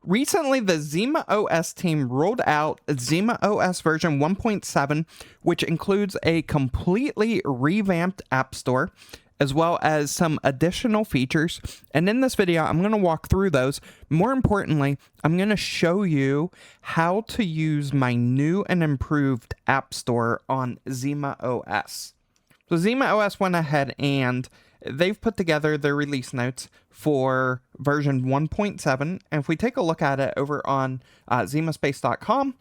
Recently, the Zima OS team rolled out Zima OS version 1.7, which includes a completely revamped App Store, as well as some additional features. And in this video, I'm going to walk through those. More importantly, I'm going to show you how to use my new and improved App Store on Zima OS. So Zima OS went ahead and they've put together their release notes for version 1.7. And if we take a look at it over on zimaspace.com,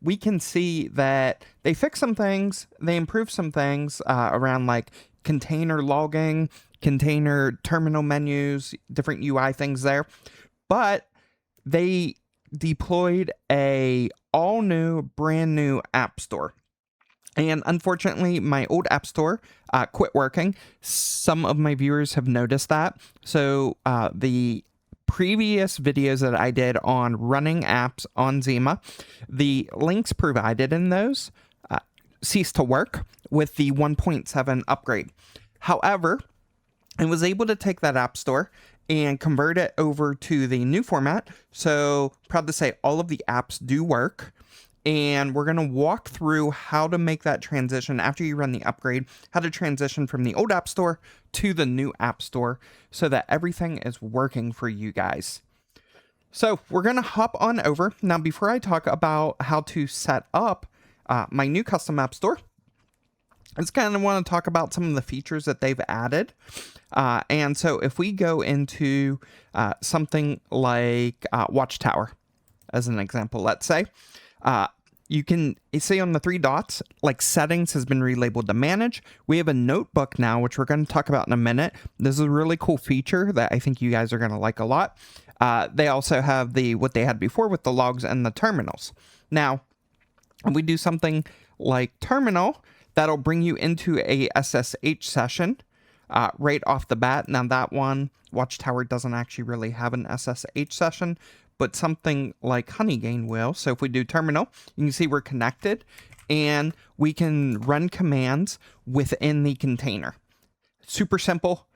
we can see that they fixed some things, they improved some things around like container logging, container terminal menus, different UI things there. But they deployed a all new, brand new app store. And unfortunately, my old app store quit working. Some of my viewers have noticed that. So the previous videos that I did on running apps on Zima, the links provided in those ceased to work with the 1.7 upgrade. However, I was able to take that app store and convert it over to the new format. So proud to say all of the apps do work. And we're going to walk through how to make that transition after you run the upgrade, how to transition from the old App Store to the new App Store so that everything is working for you guys. So we're going to hop on over. Now, before I talk about how to set up my new custom App Store, I just kind of want to talk about some of the features that they've added. And so if we go into something like Watchtower, as an example, let's say, you can see on the three dots, like settings has been relabeled to manage. We have a notebook now, which we're going to talk about in a minute. This is a really cool feature that I think you guys are going to like a lot. They also have what they had before with the logs and the terminals. Now, if we do something like terminal, that'll bring you into a SSH session right off the bat. Now that one, Watchtower doesn't actually really have an SSH session, but something like Honeygain will. So if we do terminal, you can see we're connected and we can run commands within the container. Super simple,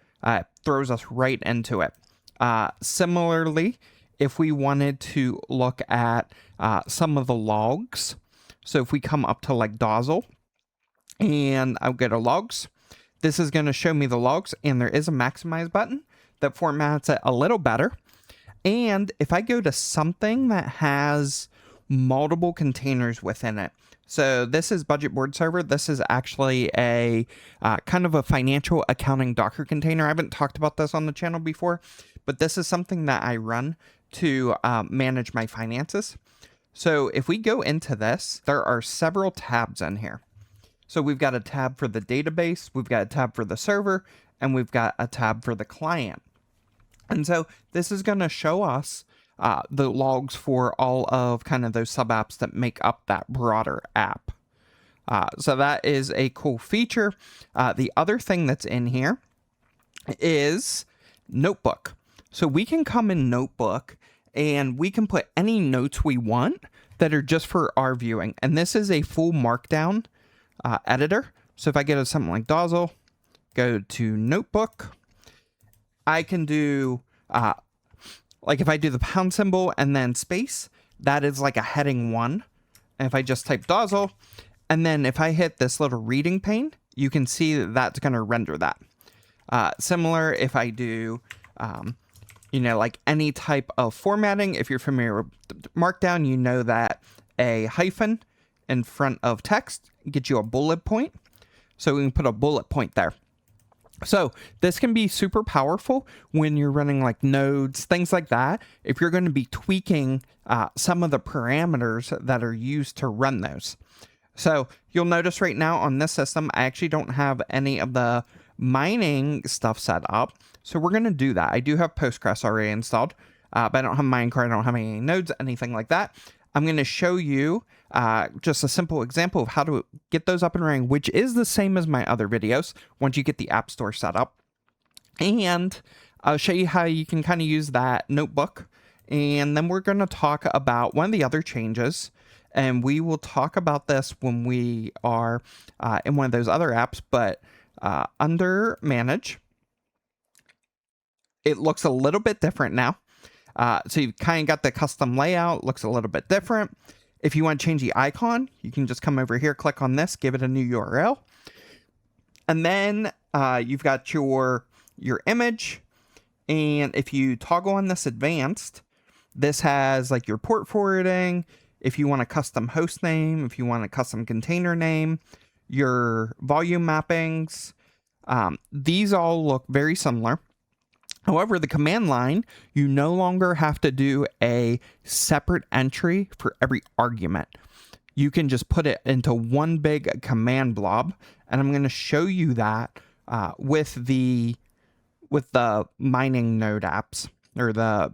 throws us right into it. Similarly, if we wanted to look at some of the logs, so if we come up to like Dozzle and I'll go to logs, this is going to show me the logs, and there is a maximize button that formats it a little better. And if I go to something that has multiple containers within it, so this is Budget Board Server. This is actually a kind of a financial accounting Docker container. I haven't talked about this on the channel before, but this is something that I run to manage my finances. So if we go into this, there are several tabs in here. So we've got a tab for the database, we've got a tab for the server, and we've got a tab for the client. And so this is going to show us the logs for all of kind of those sub apps that make up that broader app. So that is a cool feature. The other thing that's in here is Notebook. So we can come in Notebook and we can put any notes we want that are just for our viewing. And this is a full markdown editor. So if I go to something like Dozzle, go to Notebook, I can do, like if I do the pound symbol and then space, that is like a heading 1. And if I just type Dozzle, and then if I hit this little reading pane, you can see that that's going to render that. Similar if I do, like any type of formatting, if you're familiar with Markdown, you know that a hyphen in front of text gets you a bullet point. So we can put a bullet point there. So this can be super powerful when you're running like nodes, things like that, if you're going to be tweaking some of the parameters that are used to run those. So you'll notice right now on this system, I actually don't have any of the mining stuff set up. So we're going to do that. I do have Postgres already installed, but I don't have Minecraft, I don't have any nodes, anything like that. I'm going to show you just a simple example of how to get those up and running, which is the same as my other videos once you get the App Store set up. And I'll show you how you can kind of use that notebook. And then we're going to talk about one of the other changes. And we will talk about this when we are in one of those other apps. But under Manage, it looks a little bit different now. So you've kind of got the custom layout, looks a little bit different. If you want to change the icon, you can just come over here, click on this, give it a new URL. And then you've got your image. And if you toggle on this advanced, this has like your port forwarding. If you want a custom host name, if you want a custom container name, your volume mappings, these all look very similar. However, the command line, you no longer have to do a separate entry for every argument. You can just put it into one big command blob, and I'm going to show you that with the mining node apps, or the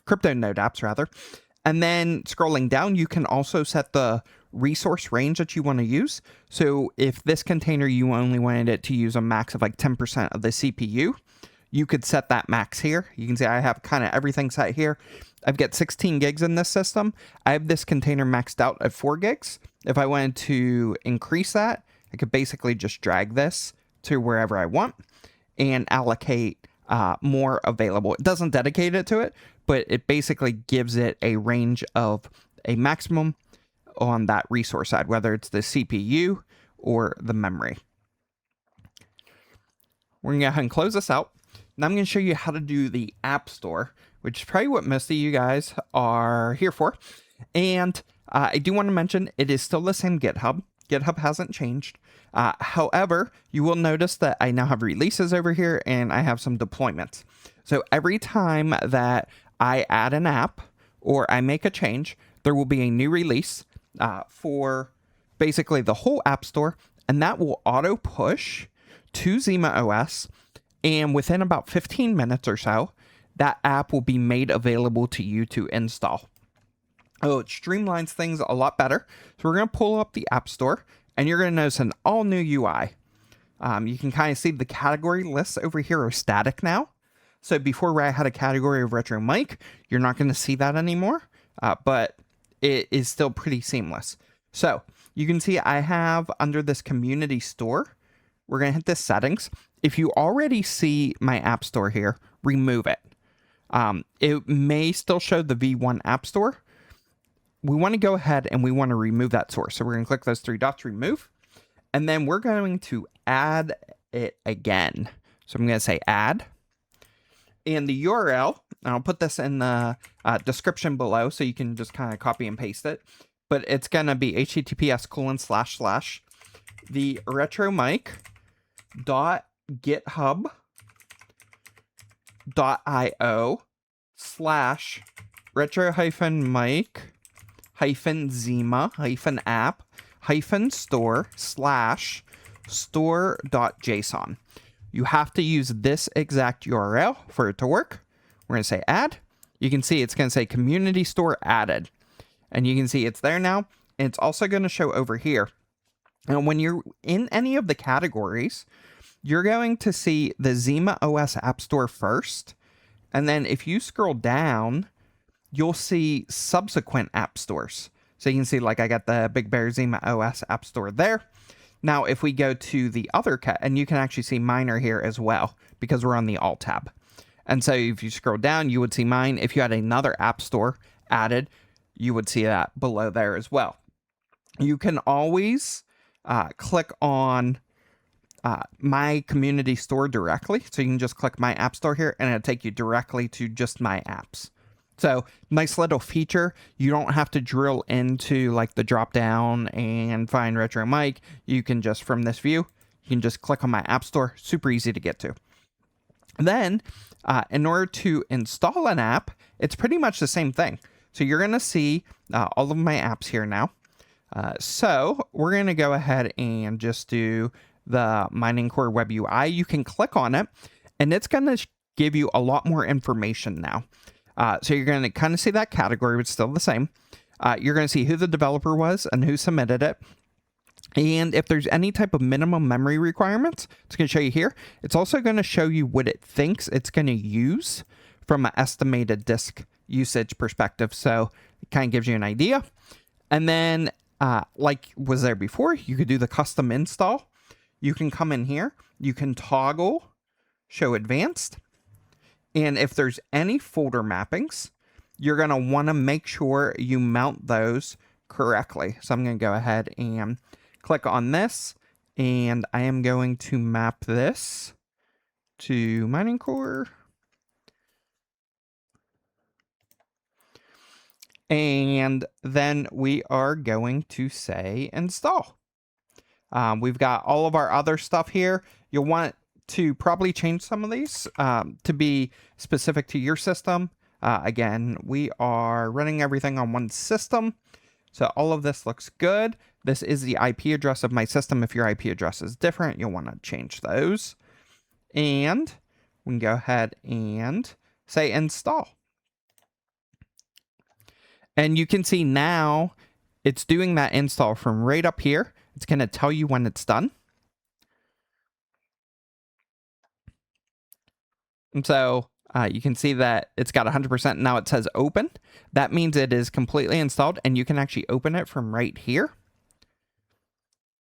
crypto node apps rather. And then scrolling down, you can also set the resource range that you want to use. So if this container, you only wanted it to use a max of like 10% of the CPU, you could set that max here. You can see I have kind of everything set here. I've got 16 gigs in this system. I have this container maxed out at 4 gigs. If I wanted to increase that, I could basically just drag this to wherever I want and allocate more available. It doesn't dedicate it to it, but it basically gives it a range of a maximum on that resource side, whether it's the CPU or the memory. We're going to go ahead and close this out. Now I'm going to show you how to do the App Store, which is probably what most of you guys are here for. And I do want to mention it is still the same GitHub. GitHub hasn't changed. However, you will notice that I now have releases over here and I have some deployments. So every time that I add an app or I make a change, there will be a new release for basically the whole App Store, and that will auto push to Zima OS. And within about 15 minutes or so, that app will be made available to you to install. Oh, it streamlines things a lot better. So we're going to pull up the App Store, and you're going to notice an all new UI. You can kind of see the category lists over here are static now. So before where I had a category of retro mic, you're not going to see that anymore, but it is still pretty seamless. So you can see I have under this community store, we're going to hit this settings. If you already see my App Store here, remove it. It may still show the V1 App Store. We want to go ahead and we want to remove that source. So we're going to click those 3 dots, remove, and then we're going to add it again. So I'm going to say add, and the URL, and I'll put this in the description below so you can just kind of copy and paste it, but it's going to be https:// the retromic.retro-mic-zima-app-store/store.json. You have to use this exact URL for it to work. We're going to say add. You can see it's going to say community store added. And you can see it's there now. And it's also going to show over here. And when you're in any of the categories, you're going to see the Zima OS App Store first. And then if you scroll down, you'll see subsequent app stores. So you can see like I got the Big Bear Zima OS App Store there. Now, if we go to the other and you can actually see mine are here as well because we're on the Alt tab. And so if you scroll down, you would see mine. If you had another app store added, you would see that below there as well. You can always click on my community store directly. So you can just click my app store here and it'll take you directly to just my apps. So nice little feature. You don't have to drill into like the drop down and find retro mic. You can just, from this view, you can just click on my app store. Super easy to get to. Then in order to install an app, it's pretty much the same thing. So you're going to see all of my apps here now. So we're going to go ahead and just do the Mining Core Web UI. You can click on it and it's going to give you a lot more information now. So you're going to kind of see that category, but it's still the same. You're going to see who the developer was and who submitted it. And if there's any type of minimum memory requirements, it's going to show you here. It's also going to show you what it thinks it's going to use from an estimated disk usage perspective. So it kind of gives you an idea. And then like was there before, you could do the custom install. You can come in here. You can toggle show advanced. And if there's any folder mappings, you're going to want to make sure you mount those correctly. So I'm going to go ahead and click on this, and I am going to map this to Mining Core. And then we are going to say install. We've got all of our other stuff here. You'll want to probably change some of these to be specific to your system. Again, we are running everything on one system. So all of this looks good. This is the IP address of my system. If your IP address is different, you'll want to change those. And we can go ahead and say install. And you can see now it's doing that install from right up here. It's going to tell you when it's done. And so you can see that it's got 100%. Now it says open. That means it is completely installed, and you can actually open it from right here.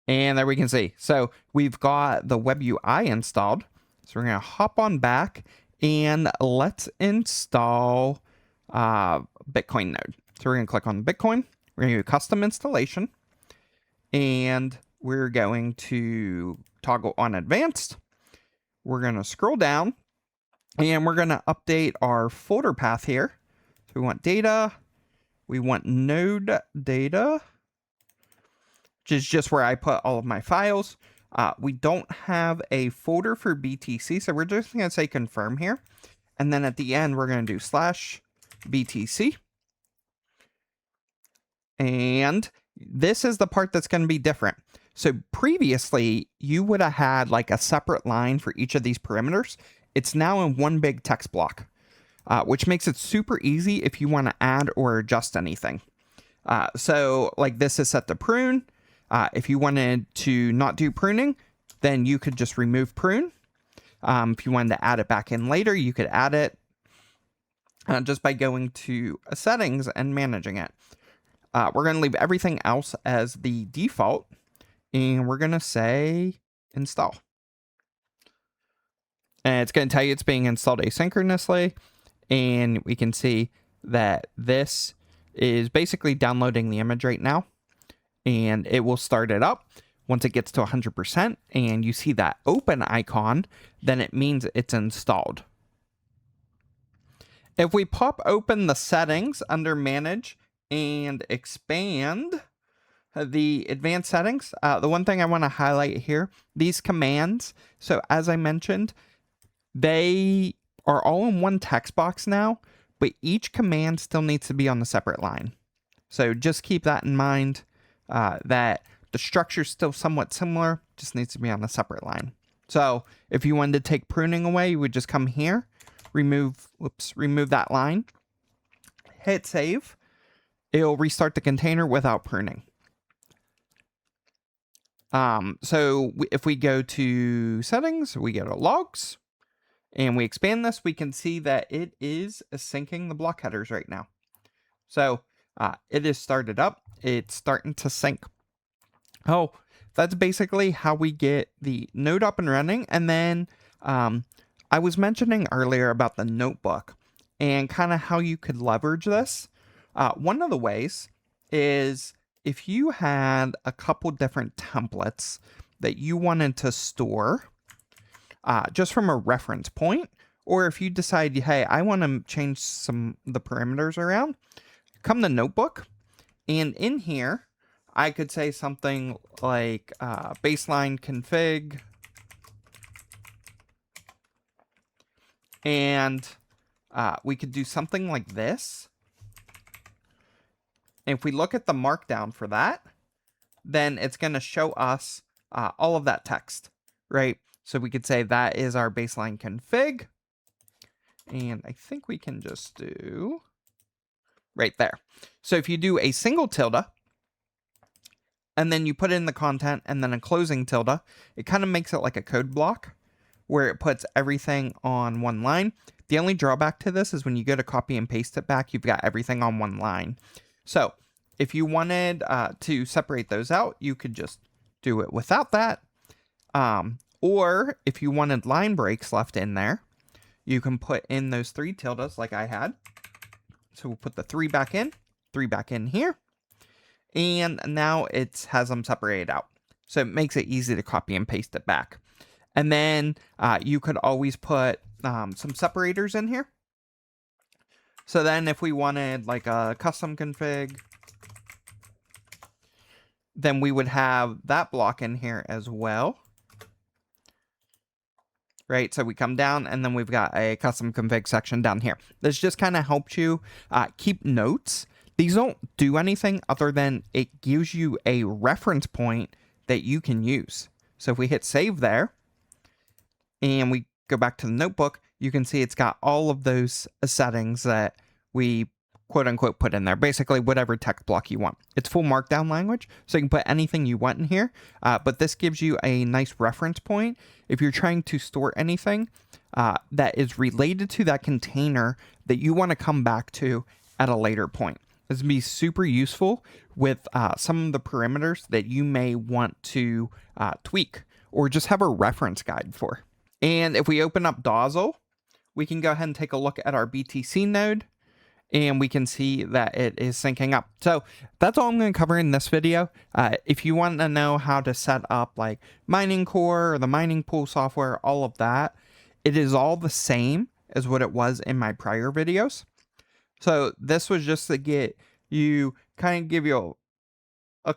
And there we can see. So we've got the web UI installed. So we're going to hop on back and let's install Bitcoin node. So we're going to click on Bitcoin. We're going to do custom installation. And we're going to toggle on advanced. We're going to scroll down. And we're going to update our folder path here. So we want data. We want node data, which is just where I put all of my files. We don't have a folder for BTC, so we're just going to say confirm here. And then at the end, we're going to do /BTC. And this is the part that's going to be different. So previously, you would have had like a separate line for each of these parameters. It's now in one big text block, which makes it super easy if you want to add or adjust anything. So like this is set to prune. If you wanted to not do pruning, then you could just remove prune. If you wanted to add it back in later, you could add it just by going to settings and managing it. We're going to leave everything else as the default, and we're going to say install. And it's going to tell you it's being installed asynchronously, and we can see that this is basically downloading the image right now, and it will start it up. Once it gets to 100% and you see that open icon, then it means it's installed. If we pop open the settings under manage and expand the advanced settings, the one thing I want to highlight here, these commands. So as I mentioned, they are all in one text box now, but each command still needs to be on a separate line. So just keep that in mind, that the structure is still somewhat similar, just needs to be on a separate line. So if you wanted to take pruning away, you would just come here, remove that line, hit save. It'll restart the container without pruning. So if we go to settings, we go to logs, and we expand this, we can see that it is syncing the block headers right now. So it is started up. It's starting to sync. Oh, that's basically how we get the node up and running. And then I was mentioning earlier about the notebook and kind of how you could leverage this. One of the ways is if you had a couple different templates that you wanted to store just from a reference point, or if you decide, hey, I want to change the parameters around, come to notebook, and in here, I could say something like baseline config, and we could do something like this. And if we look at the markdown for that, then it's going to show us all of that text, right? So we could say that is our baseline config. And I think we can just do right there. So if you do a single tilde, and then you put in the content and then a closing tilde, it kind of makes it like a code block where it puts everything on one line. The only drawback to this is when you go to copy and paste it back, you've got everything on one line. So if you wanted to separate those out, you could just do it without that. Or if you wanted line breaks left in there, you can put in those 3 tildes like I had. So we'll put the 3 back in here. And now it has them separated out. So it makes it easy to copy and paste it back. And then you could always put some separators in here. So then if we wanted like a custom config, then we would have that block in here as well. Right, so we come down and then we've got a custom config section down here. This just kind of helps you keep notes. These don't do anything other than it gives you a reference point that you can use. So if we hit save there and we go back to the notebook, you can see it's got all of those settings that we quote unquote put in there. Basically whatever text block you want. It's full markdown language, so you can put anything you want in here. But this gives you a nice reference point if you're trying to store anything that is related to that container that you want to come back to at a later point. This would be super useful with some of the parameters that you may want to tweak or just have a reference guide for. And if we open up Dozzle, we can go ahead and take a look at our BTC node, and we can see that it is syncing up. So that's all I'm going to cover in this video. If you want to know how to set up like mining core or the mining pool software, all of that, it is all the same as what it was in my prior videos. So this was just to get you, kind of give you a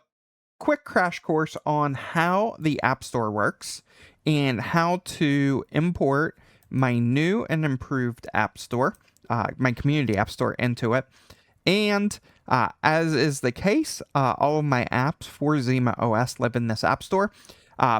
quick crash course on how the App Store works and how to import my new and improved App Store, my community App Store, into it. And as is the case, all of my apps for Zima OS live in this App Store.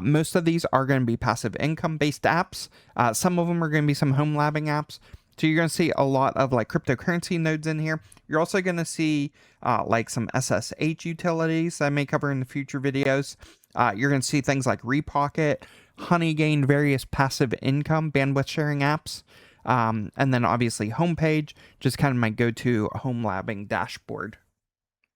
Most of these are going to be passive income based apps. Some of them are going to be some home labbing apps. So you're going to see a lot of like cryptocurrency nodes in here. You're also going to see like some SSH utilities I may cover in the future videos. You're going to see things like Repocket, Honeygain, various passive income bandwidth sharing apps. And then obviously homepage, just kind of my go-to home labbing dashboard